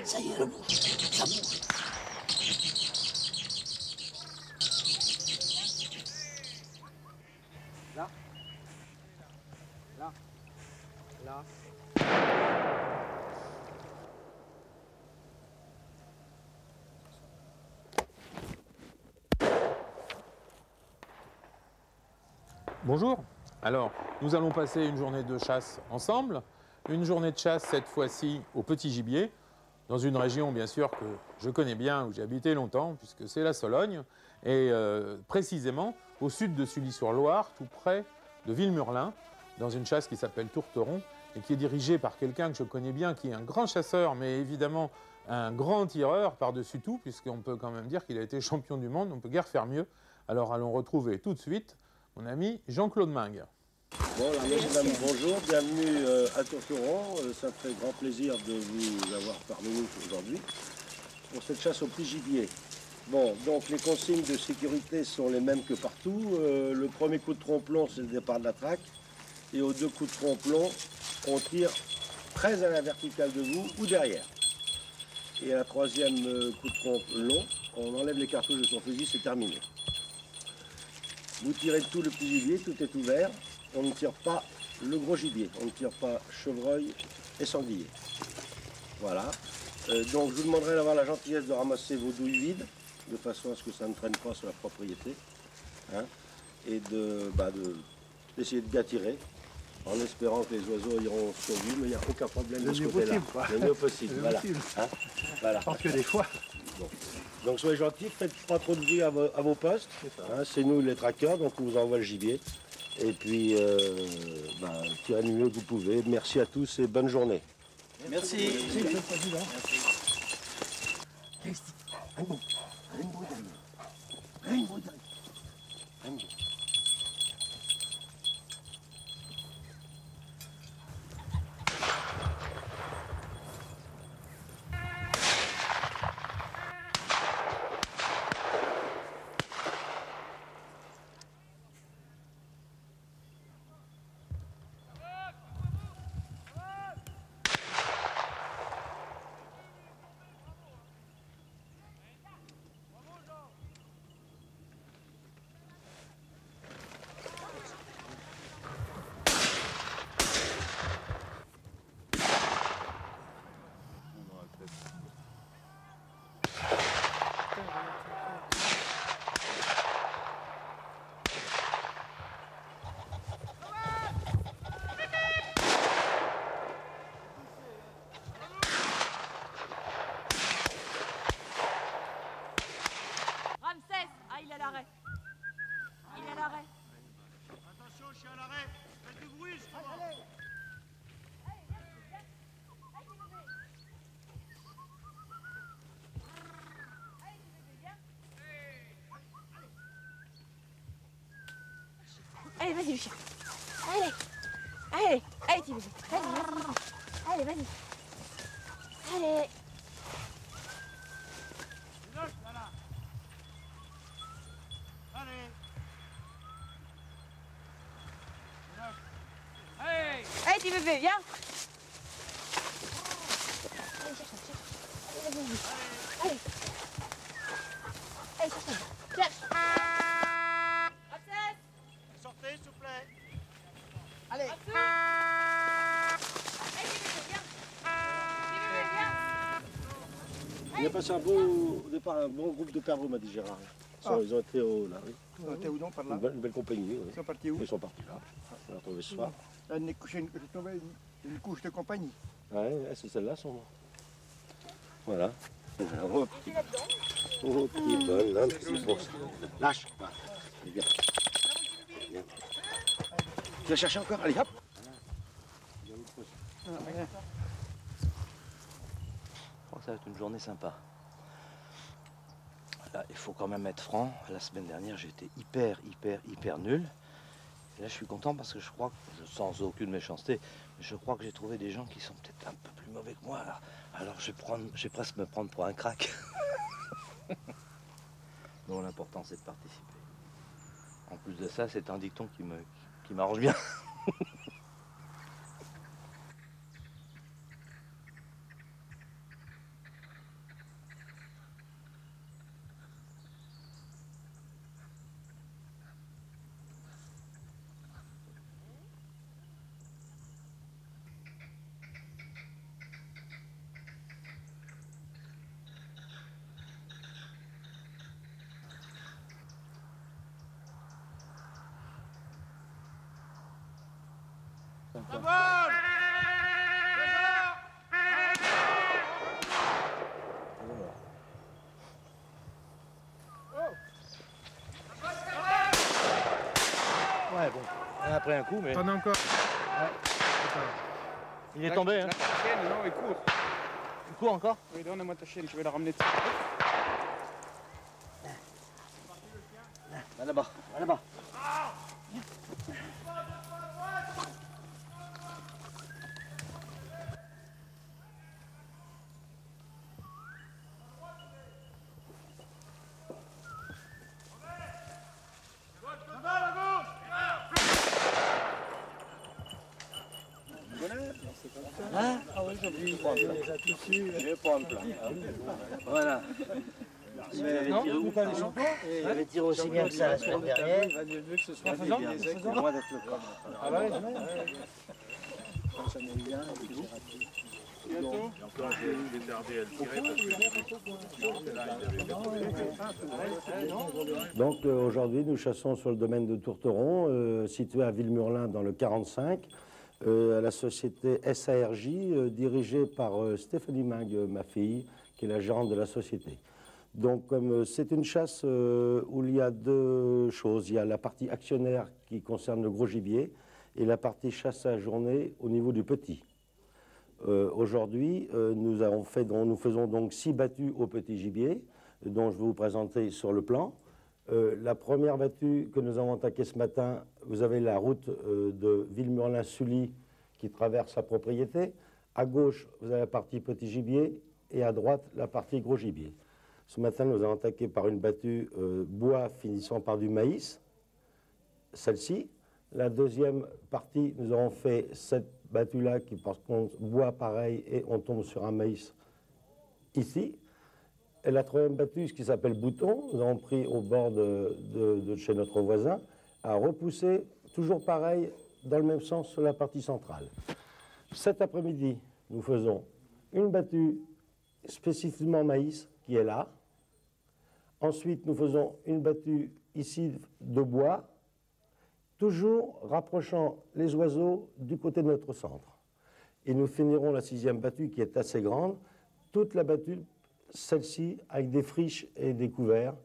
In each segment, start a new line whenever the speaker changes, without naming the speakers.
Ça y est, le bouge. Ça bouge.
Là. Là. Là.
Bonjour. Alors, nous allons passer une journée de chasse ensemble. Une journée de chasse, cette fois-ci, au petit gibier, dans une région, bien sûr, que je connais bien, où j'ai habité longtemps, puisque c'est la Sologne, et précisément au sud de Sully-sur-Loire, tout près de Villemurlin, dans une chasse qui s'appelle Tourteron, et qui est dirigée par quelqu'un que je connais bien, qui est un grand chasseur, mais évidemment un grand tireur par-dessus tout, puisqu'on peut quand même dire qu'il a été champion du monde, on ne peut guère faire mieux. Alors allons retrouver tout de suite mon ami Jean-Claude Mingue.
Bon, alors, mesdames, bonjour, bienvenue à Tourteron. Ça me fait grand plaisir de vous avoir parmi nous aujourd'hui pour cette chasse au petit gibier. Bon, donc les consignes de sécurité sont les mêmes que partout. Le premier coup de trompe-l'on, c'est le départ de la traque. Et aux 2 coups de trompe-l'on, on tire très à la verticale de vous ou derrière. Et à la 3e coup de trompe-l'on, on enlève les cartouches de son fusil, c'est terminé. Vous tirez tout le petit gibier, tout est ouvert. On ne tire pas le gros gibier, on ne tire pas chevreuil et sanglier. Voilà. Donc je vous demanderai d'avoir la gentillesse de ramasser vos douilles vides, de façon à ce que ça ne traîne pas sur la propriété. Hein, et d'essayer de bien tirer, en espérant que les oiseaux iront survivre, mais il n'y a aucun problème de ce côté-là. Le mieux possible, voilà. Hein, voilà.
Parce que des fois...
Bon. Donc soyez gentils, faites pas trop de bruit à vos postes. C'est nous les traqueurs, donc on vous envoie le gibier. Et puis, tirez le mieux que vous pouvez. Merci à tous et bonne journée.
Merci.
Merci, monsieur le Président.
Ramsès, il est à l'arrêt. Il est à l'arrêt.
Attention, je suis à l'arrêt. Faites du bruit, justement.
Allez, vas-y, Lucien. Allez. Allez, allez, petit bébé. Vas-y. Allez, vas-y. Allez.
Lâche, là. Allez. Lâche. Allez.
Allez, petit bébé, viens. Allez, cherche. Allez, vas-y. Allez. Allez, cherche. Cherche. Ramsès.
Sortez, s'il vous plaît.
Allez.
Allez, petit bébé, viens. Petit bébé, viens.
Il a passé un bon groupe de perdreaux, m'a dit Gérard. Ils ont été là, oui.
On était où donc par là?
Une belle compagnie, oui.
Ils sont partis où?
Ils sont partis là. On l'a retrouvé ce soir.
Une couche de compagnie.
Ouais, c'est celle-là, son nom. Voilà. Oh, petit bol, là, c'est pour ça. Lâche. Voilà. Viens. Viens. Tu vas chercher encore? Allez, hop.
Bon, ça va être une journée sympa. Là, il faut quand même être franc. La semaine dernière, j'ai été hyper nul. Et là, je suis content parce que je crois, sans aucune méchanceté, mais je crois que j'ai trouvé des gens qui sont peut-être un peu plus mauvais que moi. Alors je vais presque me prendre pour un crack. Donc l'important, c'est de participer. En plus de ça, c'est un dicton qui m'arrange bien. Ouais, bon. On a pris un coup, mais.
T'en as encore.
Il est tombé, hein.
Ta chienne, non, il court.
Il court encore?
Oui, donne-moi ta chienne, je vais la ramener.
Va là-bas, va là-bas.
Je vais prendre plein.
Voilà. J'avais tiré aussi bien que ça la semaine dernière.
Il va mieux que ce soit
C'est loin d'être le cas.
Ah ouais,
Ça m'aime bien. Et puis c'est rapide.
Donc aujourd'hui, nous chassons sur le domaine de Tourteron, situé à Villemurlin dans le 45, à la société SARJ, dirigée par Stéphanie Mingue, ma fille, qui est la gérante de la société. Donc comme c'est une chasse où il y a deux choses, il y a la partie actionnaire qui concerne le gros gibier et la partie chasse à journée au niveau du petit. Aujourd'hui, nous faisons donc 6 battues au petit gibier, dont je vais vous présenter sur le plan. La première battue que nous avons attaquée ce matin, vous avez la route de Villemurlin-Sully qui traverse sa propriété. À gauche, vous avez la partie petit gibier et à droite, la partie gros gibier. Ce matin, nous avons attaqué par une battue bois finissant par du maïs, celle-ci. La deuxième partie, nous avons fait cette battue-là qui, par contre, bois pareil et on tombe sur un maïs ici. Et la troisième battue, ce qui s'appelle bouton, nous avons pris au bord de chez notre voisin, à repousser, toujours pareil, dans le même sens sur la partie centrale. Cet après-midi, nous faisons une battue spécifiquement maïs, qui est là. Ensuite, nous faisons une battue ici de bois, toujours rapprochant les oiseaux du côté de notre centre. Et nous finirons la 6e battue qui est assez grande, toute la battue, celle-ci, avec des friches et des couverts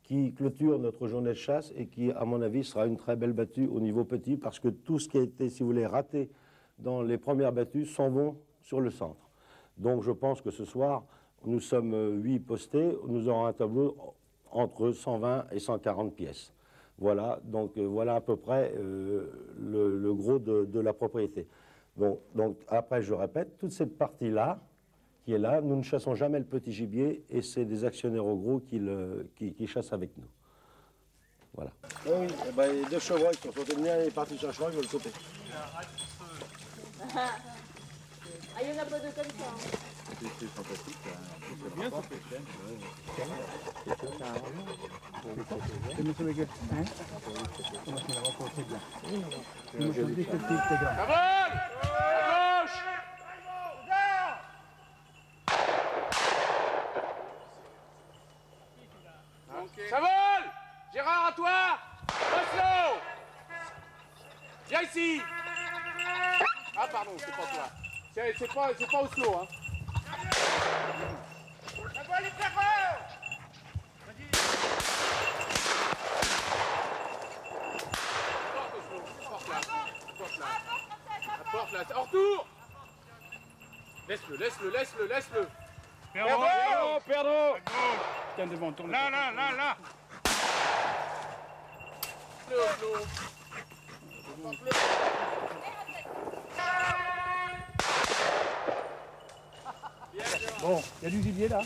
qui clôturent notre journée de chasse et qui, à mon avis, sera une très belle battue au niveau petit parce que tout ce qui a été, si vous voulez, raté dans les premières battues s'en vont sur le centre. Donc je pense que ce soir, nous sommes 8 postés, nous aurons un tableau entre 120 et 140 pièces. Voilà, donc voilà à peu près le gros de la propriété. Bon, donc après, je répète, toute cette partie-là, qui est là, nous ne chassons jamais le petit gibier et c'est des actionnaires au gros qui chassent avec nous. Voilà. Oui, eh ben, les deux chevreuils qui ont sauté le mien, il est parti sur un chevreuil, ils veulent sauter.
Ah, il y en a pas deux comme ça. Hein.
C'est fantastique.
C'est monsieur Leguet. Hein? On va se la rencontrer bien. Moi, je dis que c'est grand.
Ça vole! À gauche! Ça vole! Gérard, à toi! Oslo! Viens ici! Ah pardon, c'est pas toi. C'est pas Oslo, hein. Ça vole, les frères! Porte Oslo, porte là. Porte là. Porte là. En retour! Laisse-le. Perdreau!
Tiens, devant, tourne.
Là! Oslo.
Bon, il y a du gibier là.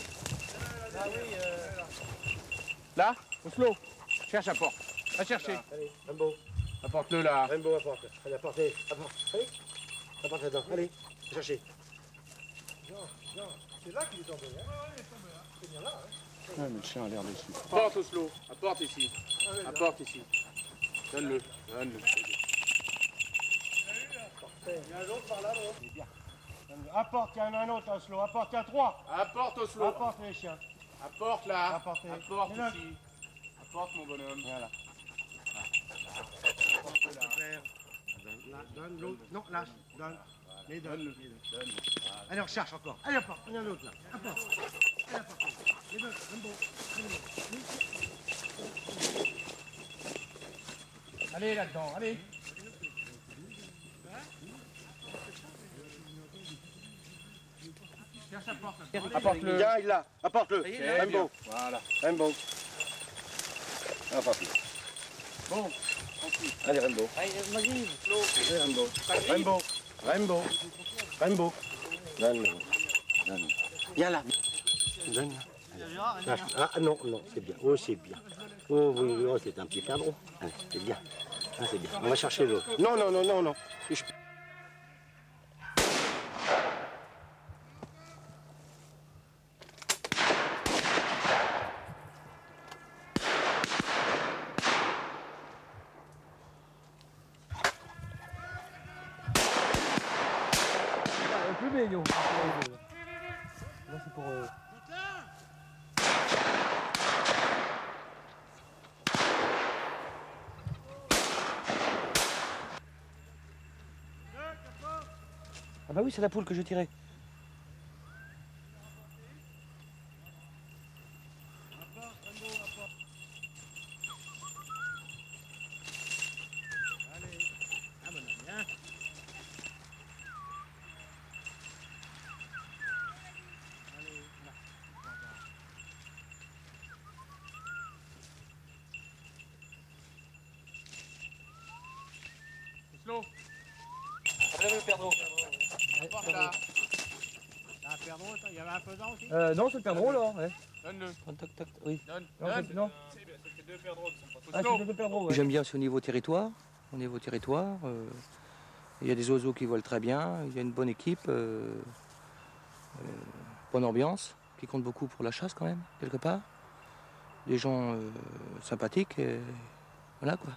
Là, Oslo. Cherche la porte. Va chercher.
Allez, Rainbow.
Apporte-le là.
Rainbow, apporte. Allez, apportez. Allez, apporte là-dedans. Allez, cherchez.
C'est là qu'il est tombé.
Ouais, mais le chien a l'air déçu. Apporte Oslo. Apporte ici. Apporte ici. Donne-le.
Apporte, il y en a un autre, Oslo. Apporte, il y a 3.
Apporte Oslo.
Apporte les chiens.
Apporte là.
Apportez.
Apporte
Mais là-
ici. Apporte mon bonhomme. Voilà.
Donne l'autre. Non, lâche. Donne. Les donne. Allez, on recherche encore. Allez, apporte. On y a l'autre là. Apporte. Allez, apporte. Les donne. Donne bon. Allez, là-dedans. Allez.
Apporte-le. Viens, il l'a. Apporte-le. Rainbow.
Voilà.
Rainbow. Apporte-le.
Bon.
Allez, Rainbow. Allez, Rainbow. Rainbow. Rainbow. Rainbow. Donne. Donne. Viens là. Donne. Ah non, non, c'est bien. Oh, c'est bien. Oh oui, oui, oh, c'est un petit perdreau. Ah, c'est bien. Ah, c'est bien. On va chercher l'autre. Non, non, non, non, non.
Plus mignon. Là, c'est pour...
Ah bah oui, c'est la poule que j'ai tirée.
Slow.
Allez, le perdreau.
Apporte là.
Un perdreau, il y avait un pesant aussi.
non, c'est le perdreau, là. Ouais.
Donne-le.
Toc, toc, oui.
Donne.
Non,
Donne.
non.
C'est deux perdreaux qui sont pas
Ah, c'est le perdreau, ouais.
J'aime bien aussi au niveau territoire. Au niveau territoire, il y a des oiseaux qui volent très bien. Il y a une bonne équipe, bonne ambiance, qui compte beaucoup pour la chasse quand même, quelque part. Des gens sympathiques, et voilà quoi.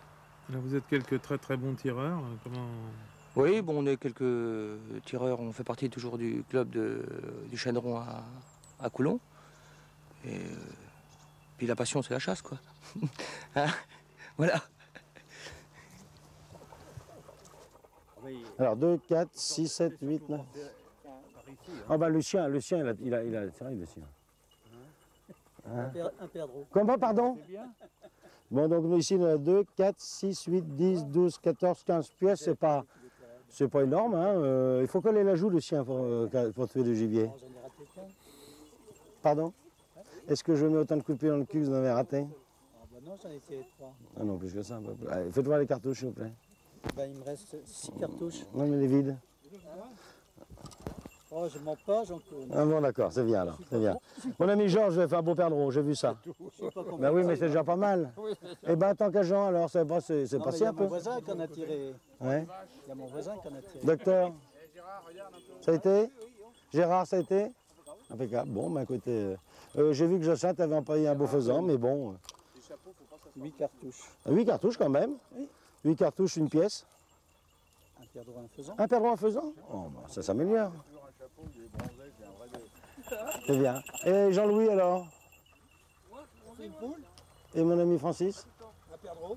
Là, vous êtes quelques très très bons tireurs. Comment...
Oui, bon, on est quelques tireurs. On fait partie toujours du club du Chêneron à Coulon. Et puis la passion, c'est la chasse, quoi. Hein, voilà.
Alors 2, 4, 6, 7, 8, 9. Ah bah le chien, il a tiré le chien. Hein?
Un perdreau.
Comment, pardon? Bon, donc nous ici, on a 2, 4, 6, 8, 10, 12, 14, 15 pièces, c'est pas énorme. Hein. Il faut coller la joue, le chien, pour tuer du gibier. Pardon? Est-ce que je mets autant de coups de pied dans le cul que vous en avez raté?
Non, j'en ai tiré 3.
Ah non, plus que ça. Allez, faites voir les cartouches, s'il vous plaît.
Ben, il me reste 6 cartouches.
Non, mais les vides.
Oh, je mens pas, j'en connais.
Ah bon, d'accord, c'est bien alors, c'est bien. Mon ami Georges va faire un beau perdreau, j'ai vu ça. Ben oui, mais c'est déjà pas mal. Eh ben, tant qu'à Jean, alors, c'est passé un peu.
Il y a mon voisin qui en a tiré.
Ouais.
Il y a mon voisin qui en a tiré.
Docteur, ça a été? Gérard, ça a été? Impeccable. Bon, ben écoutez, j'ai vu que Jacinthe avait employé un beau faisan, mais bon.
8 cartouches.
8 cartouches quand même.
Oui.
8 cartouches, une pièce.
Un perdreau, un faisan.
Un perdreau, un faisan? Oh, ben, ça s'améliore. C'est bien. Et Jean-Louis alors?
Une poule.
Et mon ami Francis?
Un perdreau.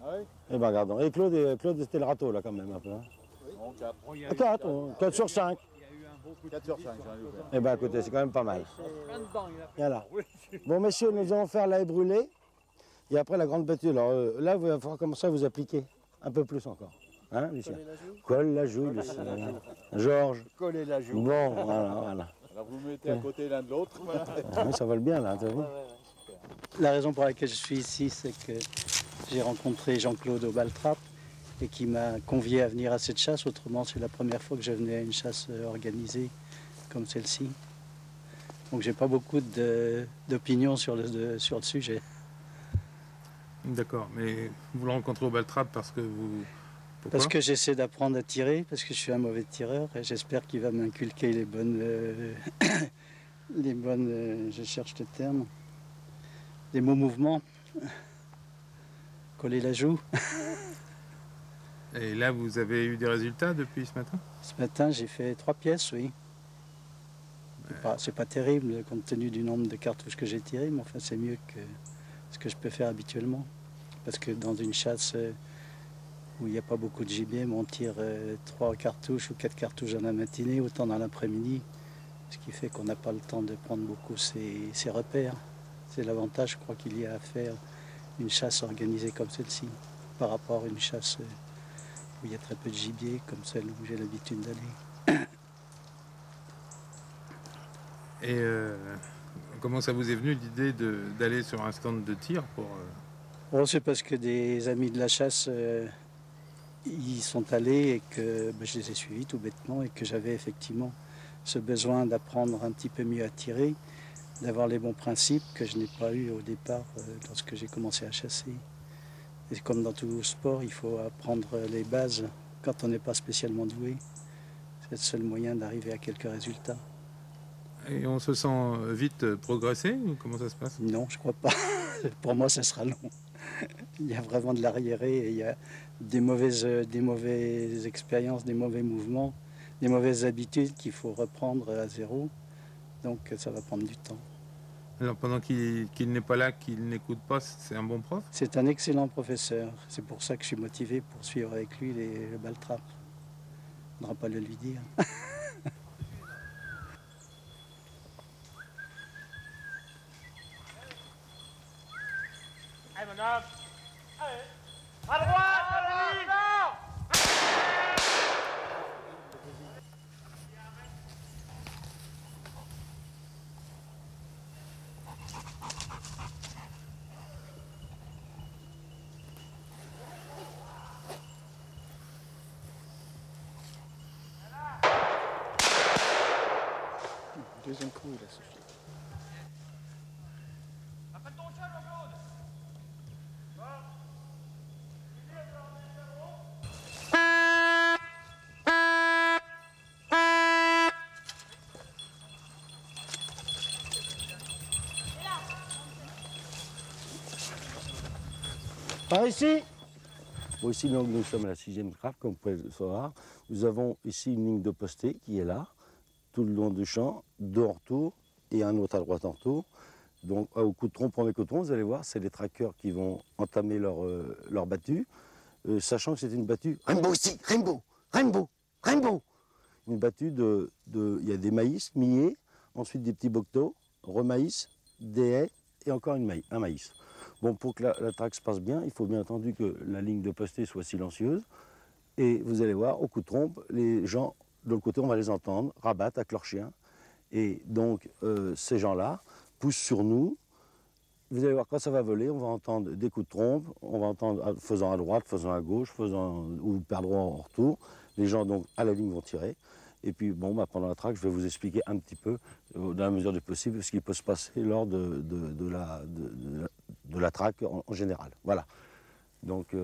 Eh ben regardons. Et Claude, c'était le râteau là quand même un peu. Hein. 4 sur 5.
4 sur 5, j'en ai ouvert.
Eh ben écoutez, c'est quand même pas mal. Voilà. Bon messieurs, nous allons faire la haie brûlée. Et après la grande battue. Alors là, il va falloir commencer à vous appliquer. Un peu plus encore. Hein, Lucien? Colle la joue, Lucien. Georges.
Coller la joue.
Bon, voilà.
Alors vous mettez à côté l'un de l'autre. Voilà.
Oui, ça vole bien là, t'as vu?
La raison pour laquelle je suis ici, c'est que j'ai rencontré Jean-Claude au Baltrap et qui m'a convié à venir à cette chasse. Autrement, c'est la première fois que je venais à une chasse organisée comme celle-ci. Donc j'ai pas beaucoup d'opinions sur le sujet.
D'accord, mais vous le rencontrez au Baltrap parce que vous... Pourquoi?
Parce que j'essaie d'apprendre à tirer, parce que je suis un mauvais tireur et j'espère qu'il va m'inculquer les bonnes... je cherche le terme, les mots mouvements. Coller la joue.
Et là, vous avez eu des résultats depuis ce matin?
Ce matin, j'ai fait 3 pièces, oui. C'est pas terrible compte tenu du nombre de cartouches que j'ai tirées, mais enfin, c'est mieux que ce que je peux faire habituellement. Parce que dans une chasse, où il n'y a pas beaucoup de gibier, mais on tire 3 cartouches ou 4 cartouches dans la matinée, autant dans l'après-midi, ce qui fait qu'on n'a pas le temps de prendre beaucoup ces repères. C'est l'avantage, je crois, qu'il y a à faire une chasse organisée comme celle-ci, par rapport à une chasse où il y a très peu de gibier, comme celle où j'ai l'habitude d'aller.
Et comment ça vous est venu l'idée d'aller sur un stand de tir pour...
Bon, c'est parce que des amis de la chasse y sont allés et que je les ai suivis tout bêtement et que j'avais effectivement ce besoin d'apprendre un petit peu mieux à tirer, d'avoir les bons principes que je n'ai pas eu au départ lorsque j'ai commencé à chasser. Et comme dans tout sport, il faut apprendre les bases quand on n'est pas spécialement doué. C'est le seul moyen d'arriver à quelques résultats.
Et on se sent vite progresser ou comment ça se passe?
Non, je crois pas. Pour moi, ça sera long. Il y a vraiment de l'arriéré et il y a des mauvaises expériences, des mauvais mouvements, des mauvaises habitudes qu'il faut reprendre à zéro. Donc ça va prendre du temps.
Alors pendant qu'il n'est pas là, qu'il n'écoute pas, c'est un bon prof?
C'est un excellent professeur. C'est pour ça que je suis motivé pour suivre avec lui le baltrap. On n'aura pas le lui dire.
Allez, mon homme. Allez. À droite, allez. Non.
Deuxième coup, il a suffi.
Par ici. Bon, ici, donc, nous sommes à la 6e trappe, comme vous pouvez le savoir. Nous avons ici une ligne de postée qui est là, tout le long du champ, deux en retour et un autre à droite en retour. Donc, au coup de trompe, premier coup de trompe, vous allez voir, c'est les traqueurs qui vont entamer leur battue, sachant que c'est une battue Rainbow ici, Rainbow, Rainbow, Rainbow. Une battue il y a des maïs, millet, ensuite des petits bocteaux, remaïs, des haies et encore un maïs. Bon, pour que la traque se passe bien, il faut bien entendu que la ligne de postée soit silencieuse. Et vous allez voir, au coup de trompe, les gens de l'autre côté, on va les entendre, rabattent avec leurs chiens. Et donc, ces gens-là poussent sur nous. Vous allez voir, quand ça va voler, on va entendre des coups de trompe, on va entendre faisant à droite, faisant à gauche, ou perdront en retour. Les gens, donc, à la ligne vont tirer. Et puis, bon, pendant la traque, je vais vous expliquer un petit peu, dans la mesure du possible, ce qui peut se passer lors de la traque en général. Voilà. Donc,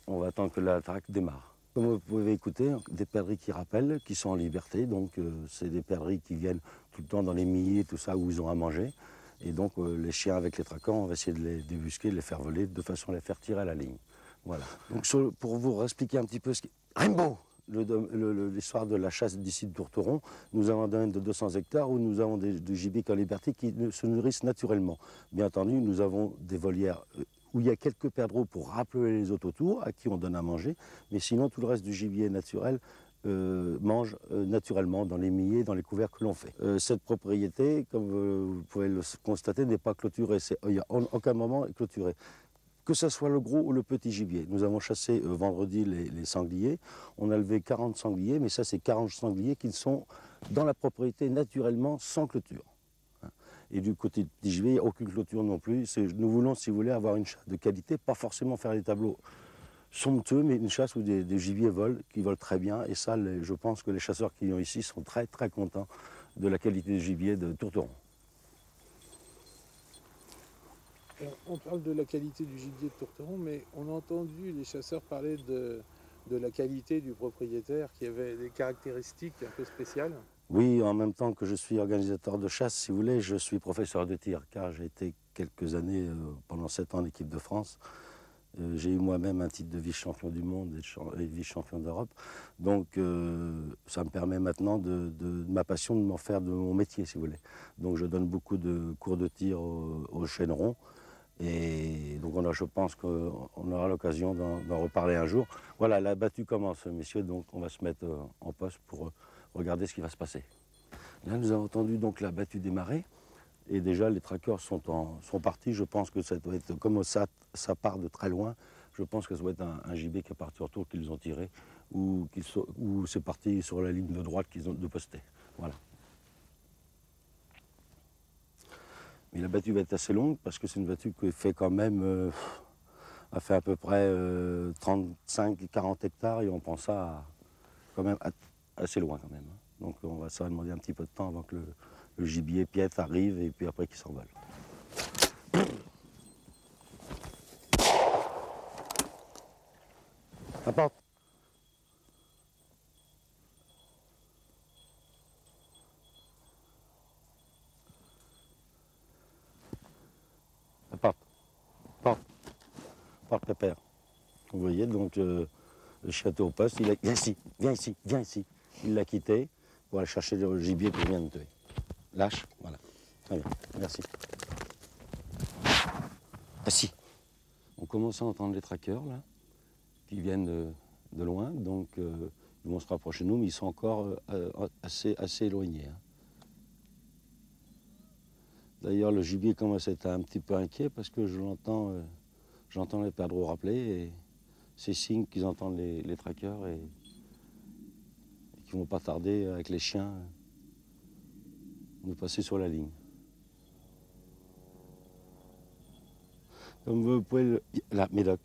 on va attendre que la traque démarre. Comme vous pouvez écouter, des perdrix qui rappellent, qui sont en liberté. Donc, c'est des perdrix qui viennent tout le temps dans les milliers, tout ça, où ils ont à manger. Et donc, les chiens avec les traquants, on va essayer de les débusquer, de les faire voler, de façon à les faire tirer à la ligne. Voilà. Donc, pour vous expliquer un petit peu ce qui... Rainbow! L'histoire de la chasse d'ici de Tourteron, nous avons un domaine de 200 hectares où nous avons des gibiers en liberté qui se nourrissent naturellement. Bien entendu, nous avons des volières où il y a quelques perdreaux pour rappeler les autres autour, à qui on donne à manger, mais sinon tout le reste du gibier naturel mange naturellement dans les milliers, dans les couverts que l'on fait. Cette propriété, comme vous pouvez le constater, n'est pas clôturée, il n'y a en aucun moment clôturée. Que ce soit le gros ou le petit gibier. Nous avons chassé vendredi les sangliers. On a levé 40 sangliers, mais ça, c'est 40 sangliers qui sont dans la propriété naturellement sans clôture. Et du côté du petit gibier, il n'y a aucune clôture non plus. Nous voulons, si vous voulez, avoir une chasse de qualité, pas forcément faire des tableaux somptueux, mais une chasse où des gibiers volent, qui volent très bien. Et ça, je pense que les chasseurs qui sont ici sont très, très contents de la qualité du gibier de Tourteron.
On parle de la qualité du gibier de Tourteron, mais on a entendu les chasseurs parler de la qualité du propriétaire qui avait des caractéristiques un peu spéciales.
Oui, en même temps que je suis organisateur de chasse, si vous voulez, je suis professeur de tir, car j'ai été quelques années, pendant 7 ans en équipe de France. J'ai eu moi-même un titre de vice-champion du monde et vice-champion d'Europe. Donc ça me permet maintenant de ma passion de m'en faire de mon métier, si vous voulez. Donc je donne beaucoup de cours de tir aux chaînerons.
Et donc je pense qu'on aura l'occasion d'en reparler un jour. Voilà, la battue commence, messieurs, donc on va se mettre en poste pour regarder ce qui va se passer. Là, nous avons entendu donc la battue démarrer. Et déjà, les traqueurs sont partis. Je pense que ça doit être, comme ça part de très loin, je pense que ça doit être un gibier qui est parti autour, qu'ils ont tiré, ou c'est parti sur la ligne de droite qu'ils ont de poster. Voilà. Mais la battue va être assez longue parce que c'est une battue qui fait quand même, a fait à peu près 35-40 hectares et on pense ça quand même assez loin quand même. Donc ça va demander un petit peu de temps avant que le gibier piètre arrive et puis après qu'il s'envole. Apporte. Apporte. Porte. Porte pépère. Vous voyez, donc le chien était au poste, il a... Viens ici, viens ici, viens ici. Il l'a quitté pour aller chercher le gibier qu'il vient de tuer. Lâche, voilà. Très bien, merci. Assis. On commence à entendre les traqueurs, là, qui viennent de loin, donc ils vont se rapprocher de nous, mais ils sont encore assez éloignés. Hein. D'ailleurs, le gibier commence à être un petit peu inquiet parce que j'entends les perdreaux rappeler et c'est signe qu'ils entendent les traqueurs et qu'ils ne vont pas tarder avec les chiens de passer sur la ligne. Comme vous pouvez là, Médoc.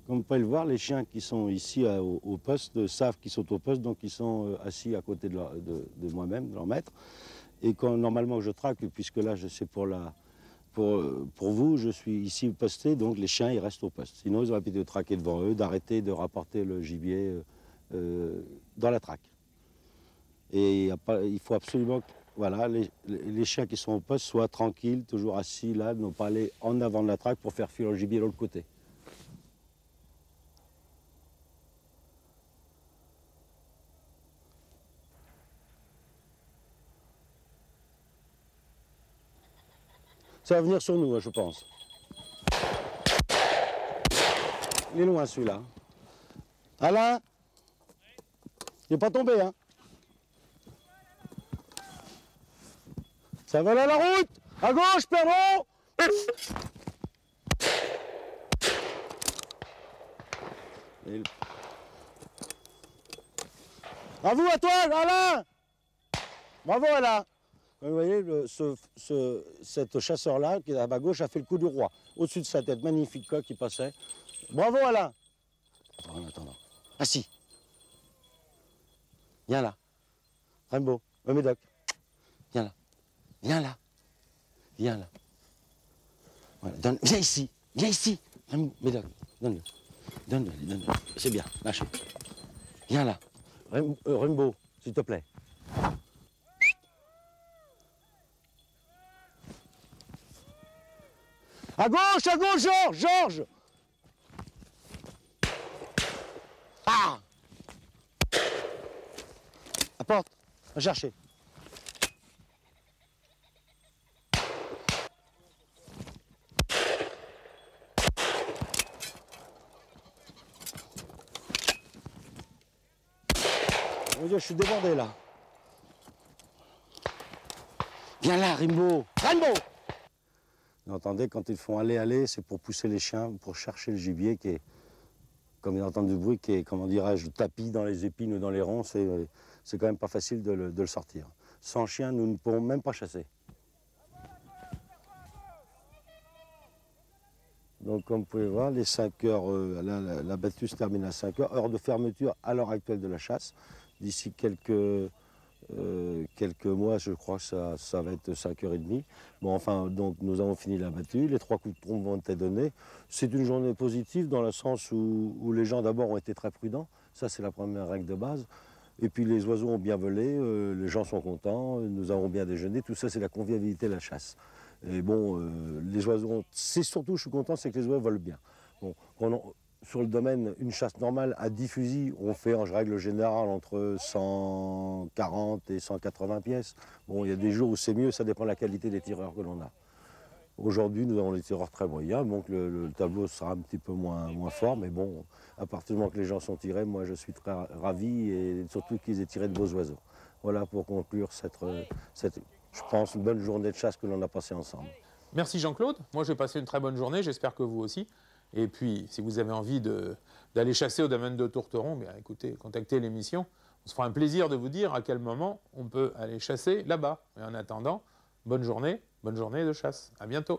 Comme vous pouvez le voir, les chiens qui sont ici au poste savent qu'ils sont au poste, donc ils sont assis à côté de moi-même, de leur maître. Et quand normalement je traque, puisque là je sais pour vous, je suis ici posté, donc les chiens ils restent au poste. Sinon ils auraient pu de traquer devant eux, d'arrêter de rapporter le gibier dans la traque. Et il faut absolument que voilà, les chiens qui sont au poste soient tranquilles, toujours assis là, ne pas aller en avant de la traque pour faire fuir le gibier de l'autre côté. Ça va venir sur nous, je pense. Il est loin celui-là. Alain, il n'est pas tombé, hein? Ça vole à la route! À gauche, perdreau! Bravo à toi, Alain! Bravo, Alain! Vous voyez, cette chasseur-là, qui est à ma gauche, a fait le coup du roi. Au-dessus de sa tête, magnifique coq qui passait. Bravo, Alain! En attendant. Assis. Viens là. Rainbow, Médoc. Viens là. Viens là. Viens là. Voilà, viens ici. Viens ici. Médoc, donne-le. Donne-le, donne-le. C'est bien, lâche. Viens là. Rainbow, s'il te plaît. À gauche, Georges, Georges. Ah! Apporte, va chercher. Mon Dieu, je suis débordé là. Viens là, Rainbow. Rainbow! Vous entendez, quand ils font aller, c'est pour pousser les chiens, pour chercher le gibier qui est, comme ils entendent du bruit, qui est, comment dirais-je, tapis dans les épines ou dans les ronds. C'est quand même pas facile de le sortir. Sans chien, nous ne pourrons même pas chasser. Donc, comme vous pouvez voir, les 5 heures, la battue se termine à 5 heures, heure de fermeture à l'heure actuelle de la chasse. D'ici quelques mois, je crois que ça va être 5h30. Bon, enfin, donc nous avons fini la battue, les 3 coups de trompe vont être donnés. C'est une journée positive dans le sens où les gens d'abord ont été très prudents. Ça, c'est la première règle de base. Et puis les oiseaux ont bien volé, les gens sont contents, nous avons bien déjeuné. Tout ça, c'est la convivialité de la chasse. Et bon, les oiseaux, c'est surtout, je suis content, c'est que les oiseaux volent bien. Bon, sur le domaine, une chasse normale à 10 fusils, on fait en règle générale entre 140 et 180 pièces. Bon, il y a des jours où c'est mieux, ça dépend de la qualité des tireurs que l'on a. Aujourd'hui, nous avons des tireurs très moyens, donc le tableau sera un petit peu moins fort, mais bon, à partir du moment que les gens sont tirés, moi je suis très ravi, et surtout qu'ils aient tiré de beaux oiseaux. Voilà pour conclure cette, je pense, une bonne journée de chasse que l'on a passée ensemble.
Merci Jean-Claude. Moi, j'ai passé une très bonne journée. J'espère que vous aussi. Et puis, si vous avez envie d'aller chasser au domaine de Tourteron, bien écoutez, contactez l'émission. On se fera un plaisir de vous dire à quel moment on peut aller chasser là-bas. Et en attendant, bonne journée de chasse. À bientôt.